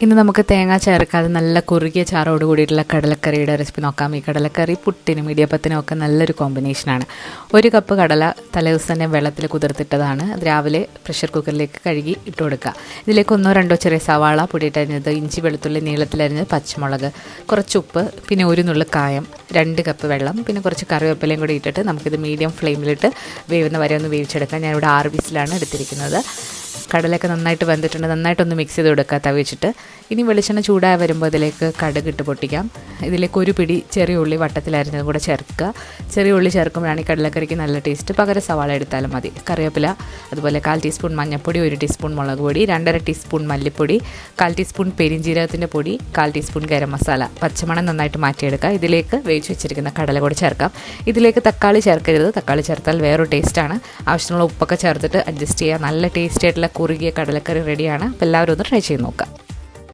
ഇന്ന് നമുക്ക് തേങ്ങ ചേർക്കാതെ നല്ല കുറുകിയ ചാറോട് കൂടിയിട്ടുള്ള കടലക്കറിയുടെ റെസിപ്പി നോക്കാം. ഈ കടലക്കറി പുട്ടിനും ഇടിയപ്പത്തിനും ഒക്കെ നല്ലൊരു കോമ്പിനേഷനാണ്. 1 കപ്പ് കടല തലേദിവസം തന്നെ വെള്ളത്തിൽ കുതിർത്തിട്ടതാണ്. അത് രാവിലെ പ്രഷർ കുക്കറിലേക്ക് കഴുകി ഇട്ട് കൊടുക്കുക. ഇതിലേക്ക് 1-2 ചെറിയ സവാള പൊടിയിട്ടരിഞ്ഞത്, ഇഞ്ചി വെളുത്തുള്ളി നീളത്തിലരിഞ്ഞത്, പച്ചമുളക്, കുറച്ച് ഉപ്പ്, പിന്നെ 1 നുള്ളു കായം, 2 കപ്പ് വെള്ളം, പിന്നെ കുറച്ച് കറിവേപ്പിലയും കൂടി ഇട്ടിട്ട് നമുക്കിത് മീഡിയം ഫ്ലെയിമിലിട്ട് വേവുന്ന വരെ ഒന്ന് വേവിച്ചെടുക്കാം. ഞാനിവിടെ 6 വിസിലാണ് എടുത്തിരിക്കുന്നത്. കടലൊക്കെ നന്നായിട്ട് വെന്തിട്ടുണ്ട്. നന്നായിട്ടൊന്ന് മിക്സ് ചെയ്ത് കൊടുക്കുക തവി വെച്ചിട്ട്. ഇനി വെളിച്ചെണ്ണ ചൂടായി വരുമ്പോൾ ഇതിലേക്ക് കടുക് ഇട്ട് പൊട്ടിക്കാം. ഇതിലേക്ക് 1 പിടി ചെറിയ ഉള്ളി വട്ടത്തിലരിഞ്ഞതും കൂടെ ചേർക്കുക. ചെറിയ ഉള്ളി ചേർക്കുമ്പോഴാണ് ഈ കടലക്കറിക്ക് നല്ല ടേസ്റ്റ്. പകരം സവാള എടുത്താലും മതി. കറിവേപ്പില, അതുപോലെ 1/4 ടീസ്പൂൺ മഞ്ഞൾപ്പൊടി, 1 ടീസ്പൂൺ മുളക് പൊടി, 2.5 ടീസ്പൂൺ മല്ലിപ്പൊടി, 1/4 ടീസ്പൂൺ പെരിഞ്ജീരകത്തിൻ്റെ പൊടി, 1/4 ടീസ്പൂൺ ഗരം മസാല. പച്ചമണം നന്നായിട്ട് മാറ്റിയെടുക്കുക. ഇതിലേക്ക് വേവിച്ച് വെച്ചിരിക്കുന്ന കടല കൂടി ചേർക്കാം. ഇതിലേക്ക് തക്കാളി ചേർക്കരുത്. തക്കാളി ചേർത്താൽ വേറൊരു ടേസ്റ്റാണ്. ആവശ്യമുള്ള ഉപ്പൊക്കെ ചേർത്തിട്ട് അഡ്ജസ്റ്റ് ചെയ്യുക. നല്ല ടേസ്റ്റി ആയിട്ടുള്ള കുറുകിയ കടലക്കറി റെഡിയാണ്. അപ്പോൾ എല്ലാവരും ഒന്ന് ട്രൈ ചെയ്ത് നോക്കാം.